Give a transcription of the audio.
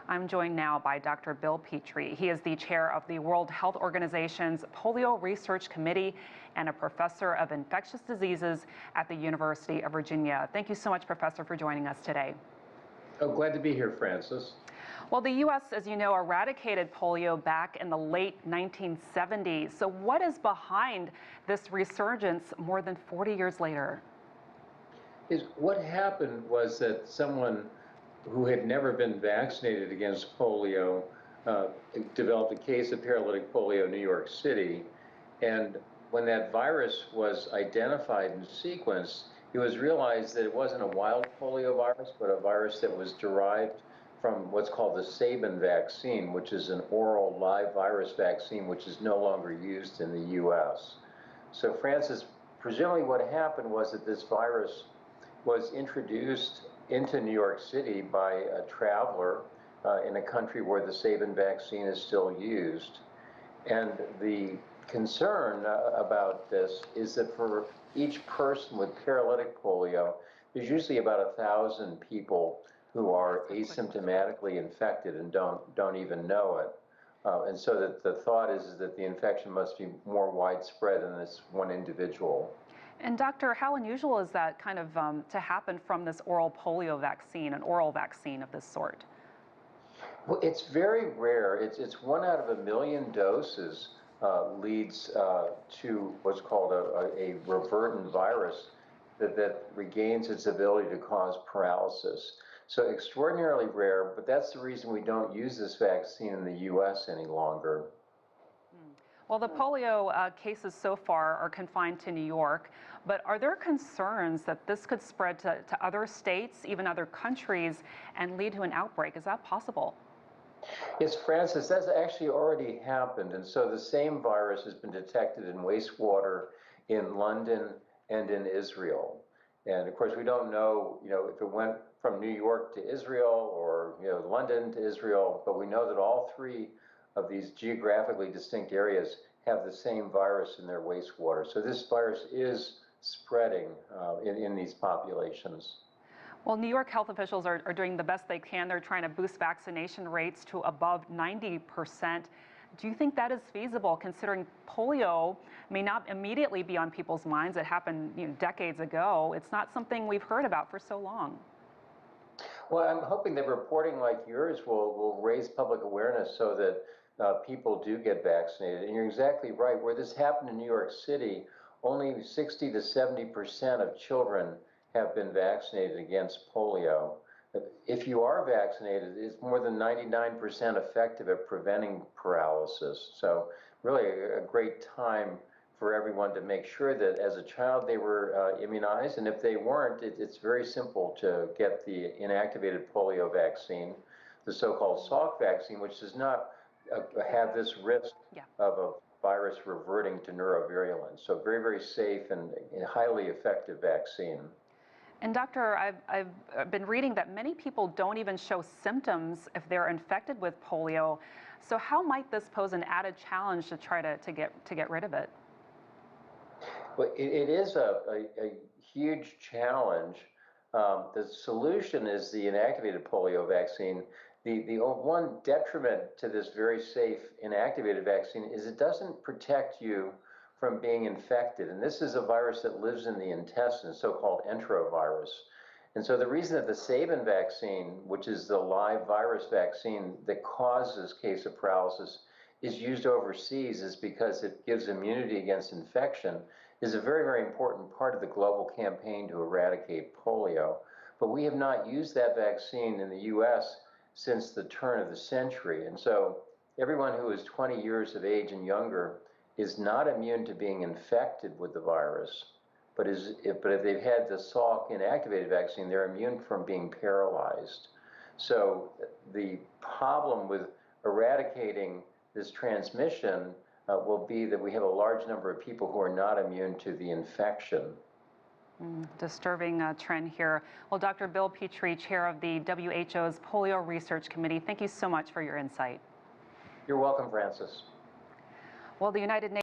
I'm joined now by Dr. Bill Petri. He is the chair of the World Health Organization's Polio Research Committee and a professor of infectious diseases at the University of Virginia. Thank you so much, Professor, for joining us today. Oh, glad to be here, Francis. Well, the U.S., as you know, eradicated polio back in the late 1970s. So what is behind this resurgence more than 40 years later? What happened was that someone who had never been vaccinated against polio developed a case of paralytic polio in New York City. And when that virus was identified and sequenced, it was realized that it wasn't a wild polio virus, but a virus that was derived from what's called the Sabin vaccine, which is an oral live virus vaccine, which is no longer used in the U.S. So, Francis, presumably what happened was that this virus was introduced into New York City by a traveler in a country where the Sabin vaccine is still used. And the concern about this is that for each person with paralytic polio, there's usually about 1,000 people who are asymptomatically infected and don't even know it. And so that the thought is that the infection must be more widespread than this one individual. And Doctor, how unusual is that kind of to happen from this oral polio vaccine, an oral vaccine of this sort? Well, it's very rare. It's 1 out of 1 million doses leads to what's called a revertant virus that regains its ability to cause paralysis. So extraordinarily rare, but that's the reason we don't use this vaccine in the U.S. any longer. Well, the polio cases so far are confined to New York, but are there concerns that this could spread to other states, even other countries, and lead to an outbreak? Is that possible? Yes, Francis, that's actually already happened. And so the same virus has been detected in wastewater in London and in Israel. And of course, we don't know, if it went from New York to Israel or, London to Israel, but we know that all three of these geographically distinct areas have the same virus in their wastewater. So this virus is spreading in these populations. Well, New York health officials are doing the best they can. They're trying to boost vaccination rates to above 90%. Do you think that is feasible, considering polio may not immediately be on people's minds? It happened decades ago. It's not something we've heard about for so long. Well, I'm hoping that reporting like yours will raise public awareness so that people do get vaccinated. And you're exactly right. Where this happened in New York City, only 60 to 70% of children have been vaccinated against polio. If you are vaccinated, it's more than 99% effective at preventing paralysis. So really a great time for everyone to make sure that as a child they were immunized. And if they weren't, it's very simple to get the inactivated polio vaccine, the so-called Salk vaccine, which does not have this risk of a virus reverting to neurovirulence. So very, very safe and highly effective vaccine. And Doctor, I've been reading that many people don't even show symptoms if they're infected with polio. So how might this pose an added challenge to try to get rid of it? Well, it is a huge challenge. The solution is the inactivated polio vaccine. The one detriment to this very safe inactivated vaccine is it doesn't protect you from being infected. And this is a virus that lives in the intestine, so-called enterovirus. And so the reason that the Sabin vaccine, which is the live virus vaccine that causes case of paralysis, is used overseas is because it gives immunity against infection, is a very, very important part of the global campaign to eradicate polio. But we have not used that vaccine in the U.S. since the turn of the century. And so everyone who is 20 years of age and younger is not immune to being infected with the virus, but if they've had the Salk inactivated vaccine, they're immune from being paralyzed. So the problem with eradicating this transmission will be that we have a large number of people who are not immune to the infection. Disturbing trend here. Well, Dr. Bill Petri, chair of the WHO's Polio Research Committee, thank you so much for your insight. You're welcome, Francis. Well, the United Nations